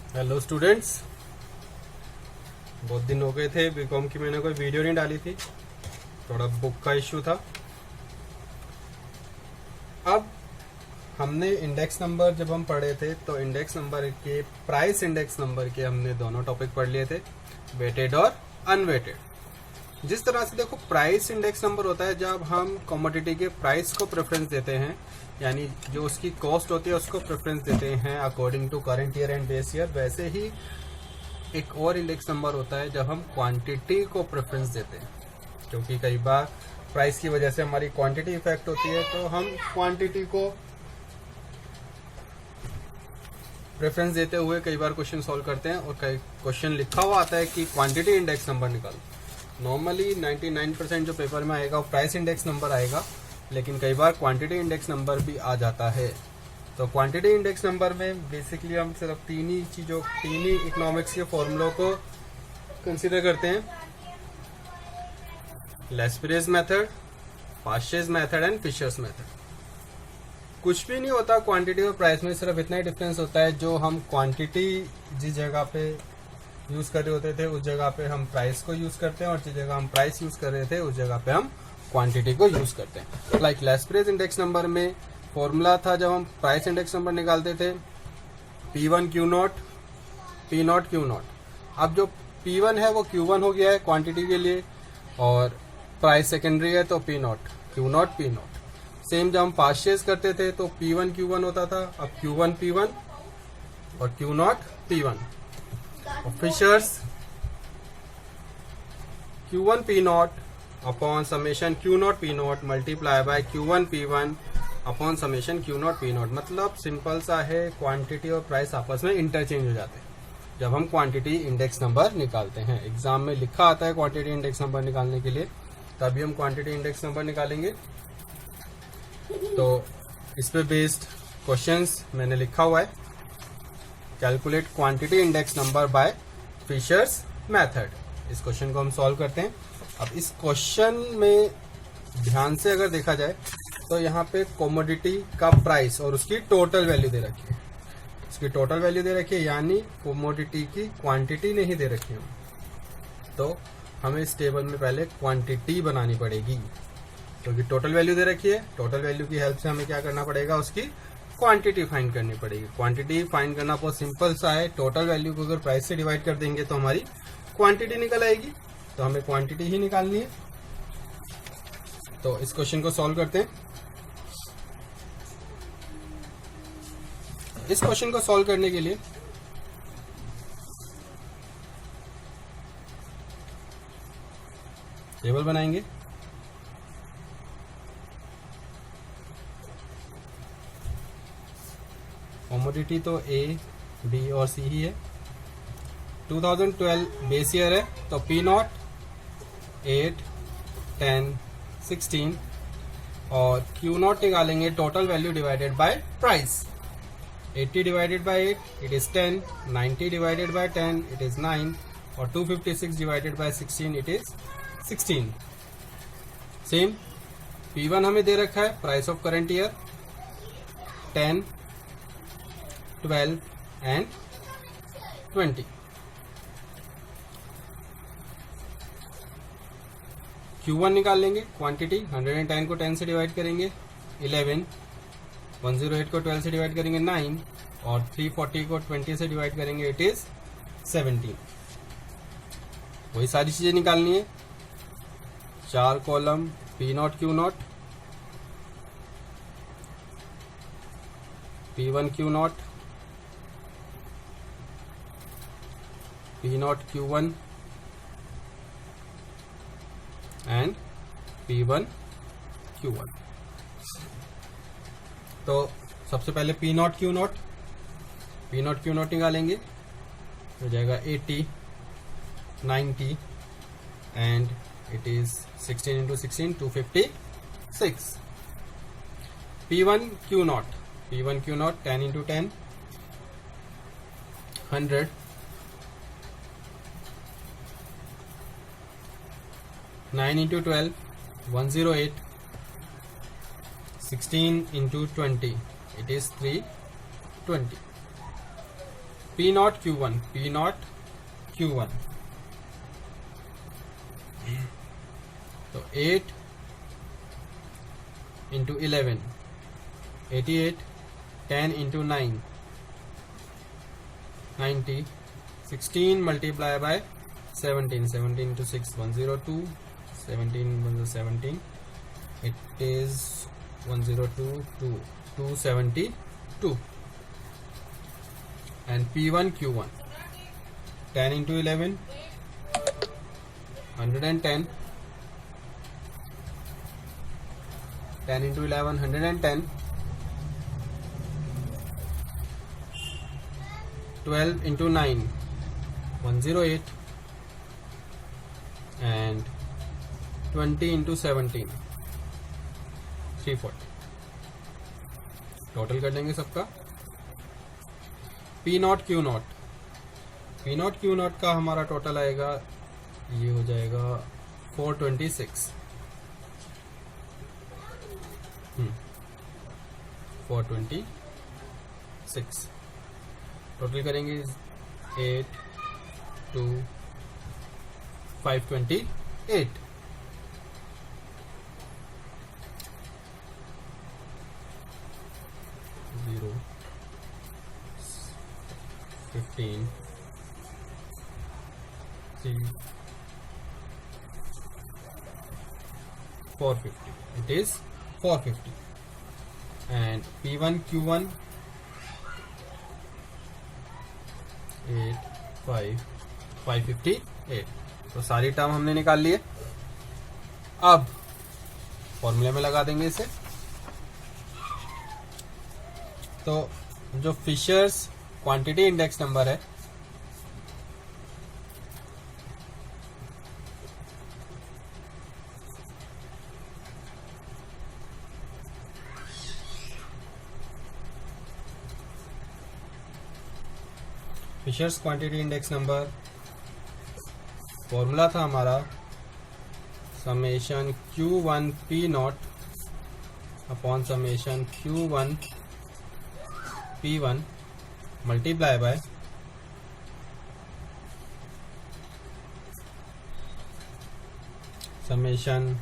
Hello students, बहुत दिन हो गए थे बीकॉम की मैंने कोई वीडियो नहीं डाली थी, थोड़ा बुक का इश्यू था। अब हमने इंडेक्स नंबर जब हम पढ़े थे तो इंडेक्स नंबर के प्राइस इंडेक्स नंबर के हमने दोनों टॉपिक पढ़ लिए थे, वेटेड और अनवेटेड। जिस तरह से देखो प्राइस इंडेक्स नंबर होता है जब हम कमोडिटी के प्राइस को प्रेफरेंस देते हैं, यानी जो उसकी कॉस्ट होती है उसको प्रेफरेंस देते हैं according to current year and base year. वैसे ही एक और इंडेक्स नंबर होता है जब हम क्वांटिटी को प्रेफरेंस देते हैं, क्योंकि कई बार प्राइस की वजह से हमारी क्वांटिटी इफेक्ट होती है तो हम क्वांटिटी को प्रेफरेंस देते हुए कई बार क्वेश्चन सॉल्व करते हैं और कई क्वेश्चन लिखा हुआ आता है कि क्वांटिटी इंडेक्स नंबर निकालो। नॉर्मली 99% जो पेपर में आएगा वो प्राइस इंडेक्स नंबर आएगा, लेकिन कई बार क्वांटिटी इंडेक्स नंबर भी आ जाता है। तो क्वांटिटी इंडेक्स नंबर में बेसिकली हम सिर्फ तीन ही इकोनॉमिक्स के फॉर्मूलों को कंसीडर करते हैं, Laspeyres method, Paasche's method and Fisher's method. कुछ भी नहीं होता क्वांटिटी और प्राइस में, सिर्फ इतना ही डिफरेंस होता है जो हम क्वांटिटी जिस जगह पे यूज कर रहे होते थे उस जगह पे हम प्राइस को यूज करते हैं, और जिस जगह हम प्राइस यूज कर रहे थे उस जगह पे हम क्वांटिटी को यूज करते हैं। लाइक लेस्परेज इंडेक्स नंबर में फॉर्मूला था जब हम प्राइस इंडेक्स नंबर निकालते थे P1 Q0 P0 Q0। अब जो P1 है वो Q1 हो गया है क्वांटिटी के लिए, और प्राइस सेकेंडरी है तो P0 Q0 P0। सेम जब हम पार्शियस करते थे तो P1 Q1 होता था, अब Q1 P1 और Q0 P1। और Fisher's Q1 P0 upon summation Q0 P0 multiply by Q1 P1 upon summation Q0 P0। मतलब सिंपल सा है, क्वांटिटी और प्राइस आपस में इंटरचेंज हो जाते हैं जब हम क्वांटिटी इंडेक्स नंबर निकालते हैं। एग्जाम में लिखा आता है क्वांटिटी इंडेक्स नंबर निकालने के लिए, तभी हम क्वांटिटी इंडेक्स नंबर निकालेंगे। तो इस पे बेस्ड क्वेश्चंस मैंने लिखा हुआ है, calculate quantity index number by Fisher's method. इस क्वेश्चन को हम सॉल्व करते हैं। अब इस क्वेश्चन में ध्यान से अगर देखा जाए तो यहाँ पे कमोडिटी का प्राइस और उसकी टोटल वैल्यू दे रखी है, उसकी टोटल वैल्यू दे रखी है, यानी कमोडिटी की क्वांटिटी नहीं दे रखी है। तो हमें इस टेबल में पहले क्वांटिटी बनानी पड़ेगी, क्योंकि टोटल वैल्यू दे रखी है। टोटल वैल्यू की हेल्प से हमें क्या करना पड़ेगा, उसकी क्वांटिटी फाइंड करनी पड़ेगी। क्वांटिटी फाइंड करना बहुत सिंपल सा है, टोटल वैल्यू को अगर प्राइस से डिवाइड कर देंगे तो हमारी क्वांटिटी निकल आएगी, तो हमें क्वांटिटी ही निकालनी है। तो इस क्वेश्चन को सॉल्व करते हैं। इस क्वेश्चन को सॉल्व करने के लिए टेबल बनाएंगे। कमोडिटी तो A, B और C ही है। 2012 बेस ईयर है तो P0 8 10 16 और Q0 निकालेंगे total value divided by price. 80 divided by 8 it is 10, 90 divided by 10 it is 9 और 256 divided by 16 it is 16। Same P1 हमें दे रखा है price of current year 10, 12 and 20। Q1 निकाल लेंगे क्वांटिटी, 110 को 10 से डिवाइड करेंगे 11, 108 को 12 से डिवाइड करेंगे 9 और 340 को 20 से डिवाइड करेंगे इट इज 17। वही सारी चीजें निकालनी है। 4 column P0 Q0, P1 Q0, P0 Q1 and P1 Q1। तो सबसे पहले P0 Q0 निकालेंगे, हो जाएगा 80, 90 and it is 16 into 16 256। P1 Q0 10 into 10 100, 9 into 12 108, 16 into 20 it is 320। P not Q one, P not Q one, तो 8 into 11 88, 10 into 9 90, 16 multiply by 17, 17 into 6 102, 17 17, it is 102 272, and P1 Q1 10 into 11 110, 10 into 11 110, 12 into 9 108, and 20 into 17 340. Total कर लेंगे सबका। P not Q not, P not Q not का हमारा total आएगा, ये हो जाएगा 426, 426। टोटल करेंगे 8 2 528। Zero 15 3 450. It is 450. And P1 Q1 8 5 558। तो सारी टर्म हमने निकाल लिए। अब फॉर्मूले में लगा देंगे इसे। तो जो फिशर्स क्वांटिटी इंडेक्स नंबर है, Fisher's quantity index number formula था हमारा summation Q1 P not upon summation Q1 P1 multiply by summation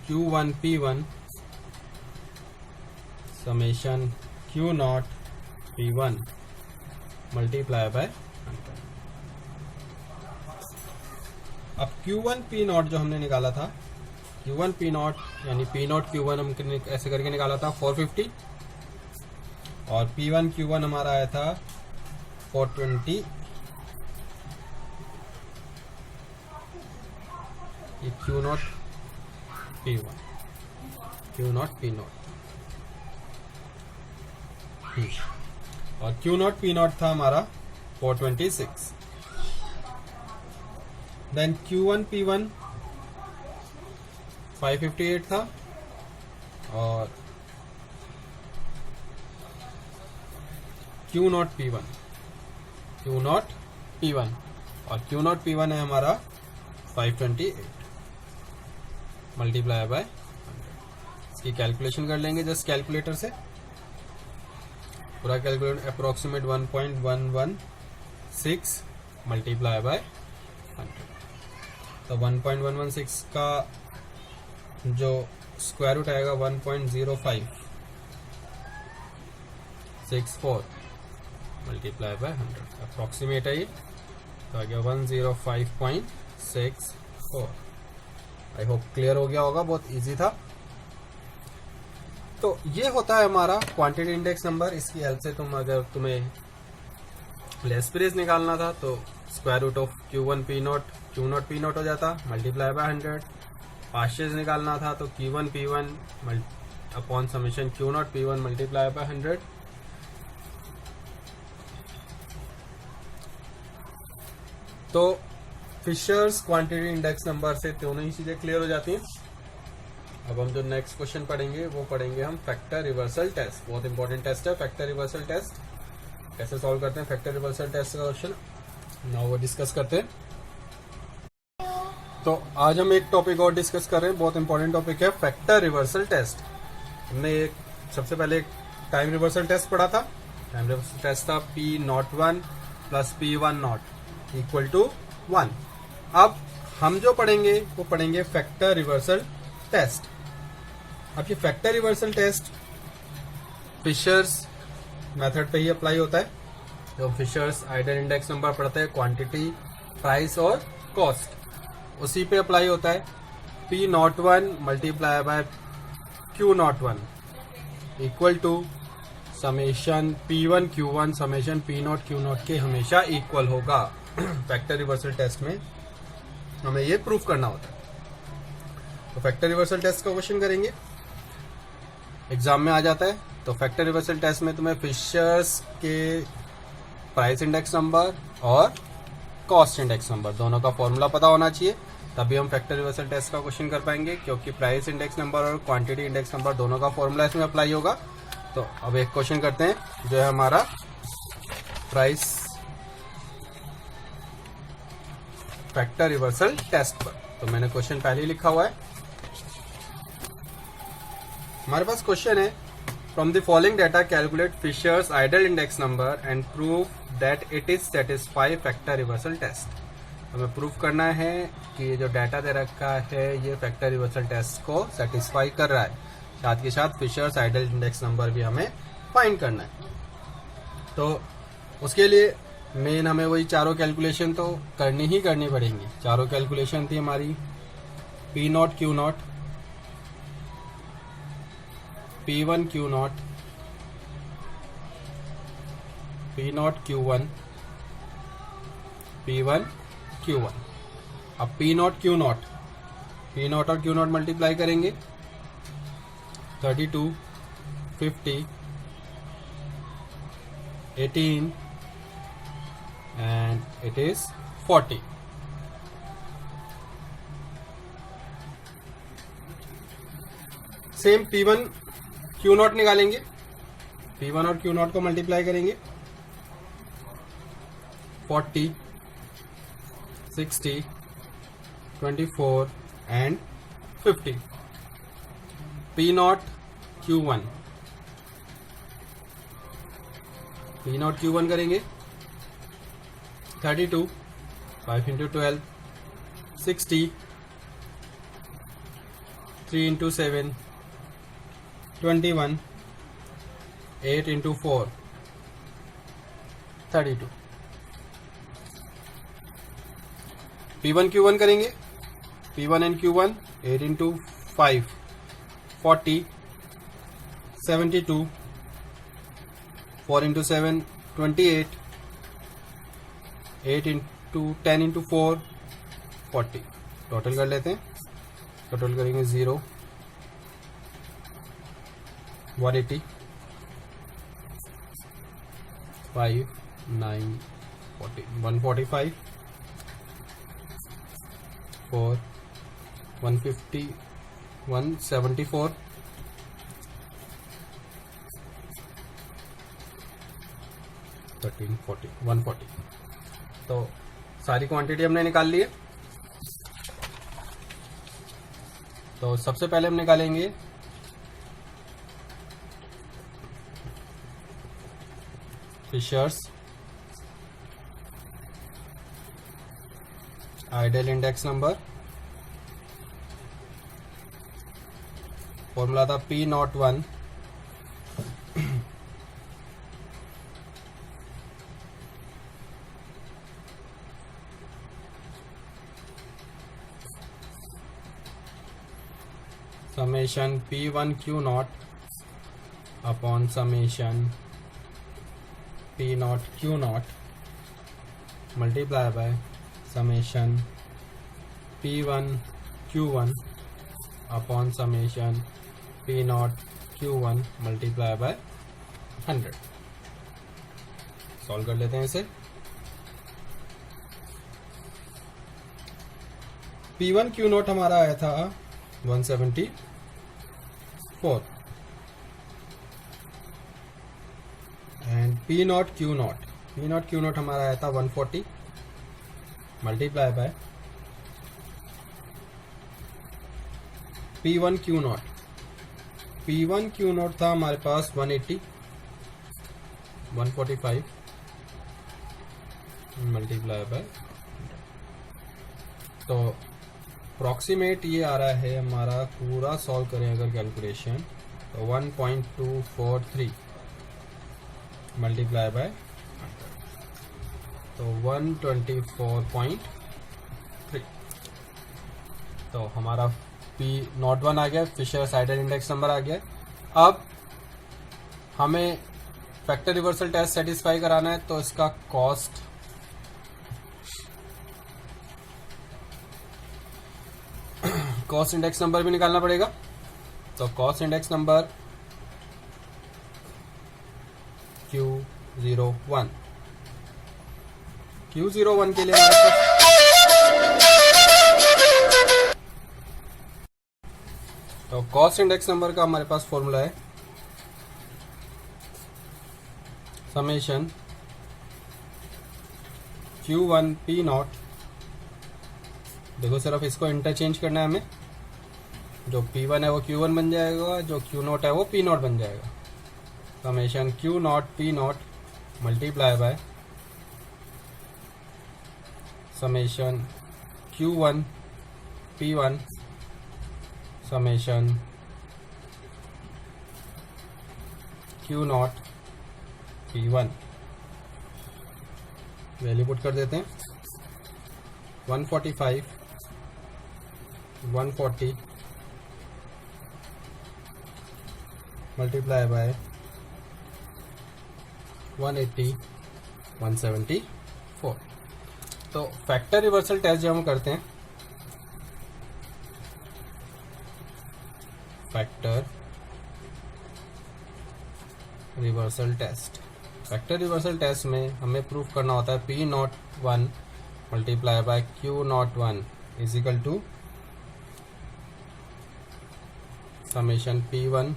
Q1 P1 summation Q not P1 multiply by 100। अब Q1 P नॉट जो हमने निकाला था, Q1 P not यानी P not Q1 हम ऐसे करके निकाला था 450, और P1 Q1 हमारा आया था 420। ये Q not P1, Q not P not, और Q नॉट P नॉट था हमारा 426। देन Q1 P1 558 था, और Q not P1, Q not P1 और Q नॉट P1 है हमारा 528 मल्टीप्लाई बाय 100। इसकी कैलकुलेशन कर लेंगे जस्ट कैलकुलेटर से। पूरा कैलकुलेट अप्रोक्सीमेट 1.116 मल्टीप्लाई बाय 100। तो 1.116 का जो स्क्वायर रूट आएगा 1.0564 मल्टीप्लाई बाय 100, अप्रोक्सीमेट है ये, तो आ गया 105.64। आई होप क्लियर हो गया होगा, बहुत इजी था। तो ये होता है हमारा क्वांटिटी इंडेक्स नंबर। इसकी हेल्प से अगर तुम्हें लेस पीरियड निकालना था तो square root of Q1 P not Q not P not हो जाता मल्टीप्लाई बाय 100। पार्शियल्स निकालना था तो Q1 P1 upon summation Q not P1 multiply by 100। तो फिशर्स क्वांटिटी इंडेक्स नंबर से दोनों ही चीजें क्लियर हो जाती हैं। अब हम जो नेक्स्ट क्वेश्चन पढ़ेंगे वो पढ़ेंगे हम फैक्टर रिवर्सल टेस्ट। बहुत इंपॉर्टेंट टेस्ट है फैक्टर रिवर्सल टेस्ट। कैसे सॉल्व करते हैं फैक्टर रिवर्सल टेस्ट का क्वेश्चन, नाउ वो डिस्कस करते हैं। तो आज हम एक टॉपिक और डिस्कस कर रहे हैं, बहुत इंपॉर्टेंट टॉपिक है फैक्टर रिवर्सल टेस्ट। हमने एक सबसे पहले एक टाइम रिवर्सल टेस्ट पढ़ा था, टाइम रिवर्सल टेस्ट था P01 plus P10 equal to 1। अब हम जो पढ़ेंगे वो पढ़ेंगे फैक्टर रिवर्सल टेस्ट। अब ये factor reversal test Fisher's method पे ही अप्लाई होता है। जो फिशर्स आइडल इंडेक्स नंबर पढ़ते हैं, क्वांटिटी, प्राइस और कॉस्ट, उसी पे अप्लाई होता है। P01 multiply by Q01 equal to summation P1 Q1 summation P0 Q0 के हमेशा इक्वल होगा। फैक्टर रिवर्सल टेस्ट में हमें ये प्रूफ करना होता है। तो फैक्टर रिवर्सल टेस्ट का क्वेश्चन करेंगे, एग्जाम में आ जाता है। तो फैक्टर रिवर्सल टेस्ट में तुम्हें फिशर्स के प्राइस इंडेक्स नंबर और कॉस्ट इंडेक्स नंबर दोनों का फॉर्मूला पता होना चाहिए, तभी हम फैक्टर रिवर्सल टेस्ट का क्वेश्चन कर पाएंगे, क्योंकि प्राइस इंडेक्स नंबर और क्वांटिटी इंडेक्स नंबर दोनों का फॉर्मूला इसमें अप्लाई होगा। तो अब एक क्वेश्चन करते हैं जो है हमारा प्राइस फैक्टर रिवर्सल टेस्ट पर। तो मैंने क्वेश्चन पहले ही लिखा हुआ है। हमारे पास क्वेश्चन है, from the following data calculate Fisher's ideal index number and prove that it is satisfy factor reversal test. हमें प्रूफ करना है कि ये जो डाटा दे रखा है ये फैक्टर रिवर्सल टेस्ट को सेटिस्फाई कर रहा है। साथ के साथ फिशर्स आइडल इंडेक्स नंबर भी हमें फाइंड करना है। तो उसके लिए मेन हमें वही चारों कैलकुलेशन तो करनी ही करनी पड़ेंगी। चारों कैलकुलेशन थी हमारी P0 Q0, P1 Q0, P0 Q1, P1 Q1। अब P0 Q0 और Q0 मल्टीप्लाई करेंगे 32, 50, 18 and it is 40। Same P1 Q0 निकालेंगे, P1 और Q0 को मल्टीप्लाई करेंगे 40, 60, 24 एंड 50। P0 Q1 करेंगे 32, 5 into 12, 60, 3 into 7, 21, 8 into 4, 32। P1 Q1 करेंगे, P1 and Q1 8 into 5, 40, 72, 4 into 7, 28, 8 into 10 into 4, 40। Total कर लेते हैं, टोटल करेंगे 0, 180, 5, 9, 40, 145, 4, 150, 174, 13, 40, 140। तो सारी क्वांटिटी हमने निकाल ली है। तो सबसे पहले हम निकालेंगे Fisher's ideal index number. Formula था P01 summation P1 Q0 upon summation P0 Q0 multiply by summation P1 Q1 upon summation P0 Q1 multiply by 100। Solve कर लेते हैं इसे। P1 Q0 हमारा आया था 174 एंड P0 Q0 हमारा आया था 140 मल्टीप्लाई बाय P1 Q0 था हमारे पास 180 145 मल्टीप्लाई बाय, तो अप्रॉक्सीमेट ये आ रहा है हमारा, पूरा सॉल्व करें अगर कैलकुलेशन तो 1.243 मल्टीप्लाई बाय तो 124.3, तो हमारा P01 आ गया, फिशर साइडर इंडेक्स नंबर आ गया। अब हमें फैक्टर रिवर्सल टेस्ट सेटिस्फाई कराना है, तो इसका कॉस्ट इंडेक्स नंबर भी निकालना पड़ेगा। तो कॉस्ट इंडेक्स नंबर Q01 के लिए हमारे पास तो कॉस्ट इंडेक्स नंबर का हमारे पास फॉर्मूला है समेशन Q1 P0। देखो सिर्फ इसको इंटरचेंज करना है हमें, जो P1 है वो Q1 बन जाएगा, जो Q0 है वो P0 बन जाएगा। Summation Q0 P0 multiply by summation Q1 P1 summation Q0 P1। Value put कर देते हैं 145 140 मल्टीप्लाई बाय 180 174। तो फैक्टर रिवर्सल टेस्ट जो हम करते हैं, फैक्टर रिवर्सल टेस्ट में हमें प्रूफ करना होता है P01 multiply by Q01 is equal to summation P1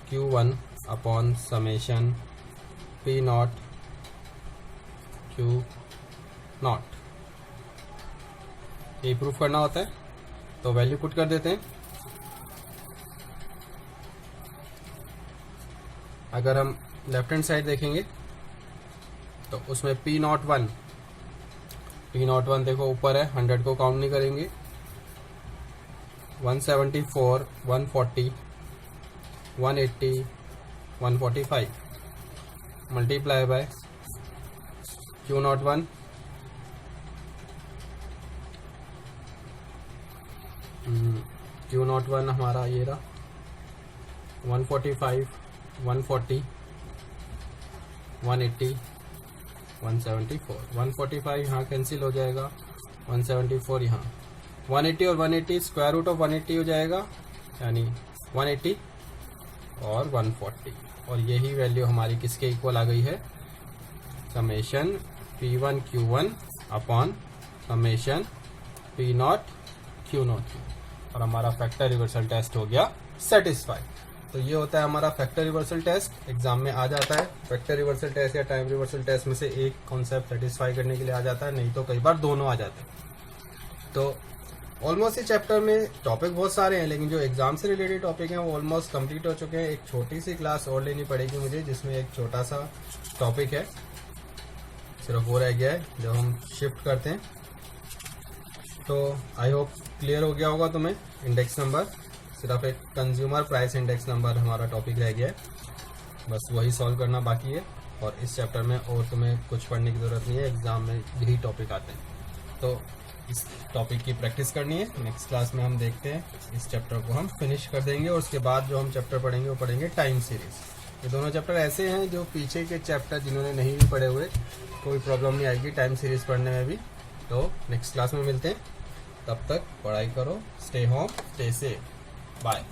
Q1 upon summation P0 Q0। ये प्रूफ करना होता है, तो वैल्यू पुट कर देते हैं। अगर हम लेफ्ट हैंड साइड देखेंगे तो उसमें P01 देखो ऊपर है, 100 को काउंट नहीं करेंगे। 174 140 180 145 मल्टीप्लाई बाय Q01 Q01 हमारा ये रहा 145 140 180 174। 145 यहाँ कैंसिल हो जाएगा, 174 यहाँ, 180 और 180 स्क्वायर रूट ऑफ 180 हो जाएगा, यानी 180 और 140, और यही वैल्यू हमारी किसके इक्वल आ गई है, summation P1 Q1 upon summation P0 Q0, और हमारा फैक्टर रिवर्सल टेस्ट हो गया सेटिस्फाई। तो ये होता है हमारा फैक्टर रिवर्सल टेस्ट, एग्जाम में आ जाता है। फैक्टर रिवर्सल टेस्ट या टाइम रिवर्सल टेस्ट में से एक कॉन्सेप्ट सेटिस्फाई करने के लिए आ जाता है, नहीं तो कई बार दोनों आ जाते हैं। तो ऑलमोस्ट इस चैप्टर में टॉपिक बहुत सारे हैं, लेकिन जो एग्जाम से रिलेटेड टॉपिक हैं वो ऑलमोस्ट कंप्लीट हो चुके हैं। एक छोटी सी क्लास और लेनी पड़ेगी मुझे, जिसमें एक छोटा सा टॉपिक है, सिर्फ वो रह गया है जब हम शिफ्ट करते हैं। तो आई होप क्लियर हो गया होगा तुम्हें। इंडेक्स नंबर सिर्फ एक कंज्यूमर प्राइस इंडेक्स नंबर हमारा टॉपिक रह गया है, बस वही सॉल्व करना बाकी है। और इस चैप्टर में और तुम्हें कुछ पढ़ने की ज़रूरत नहीं है, एग्जाम में यही टॉपिक आते हैं। तो इस टॉपिक की प्रैक्टिस करनी है। नेक्स्ट क्लास में हम देखते हैं, इस चैप्टर को हम फिनिश कर देंगे, और उसके बाद जो हम चैप्टर पढ़ेंगे वो पढ़ेंगे टाइम सीरीज। ये दोनों चैप्टर ऐसे हैं जो पीछे के चैप्टर जिन्होंने नहीं भी पढ़े हुए, कोई प्रॉब्लम नहीं आएगी टाइम सीरीज पढ़ने में भी। तो नेक्स्ट क्लास में मिलते हैं, तब तक पढ़ाई करो, stay home, stay safe, bye.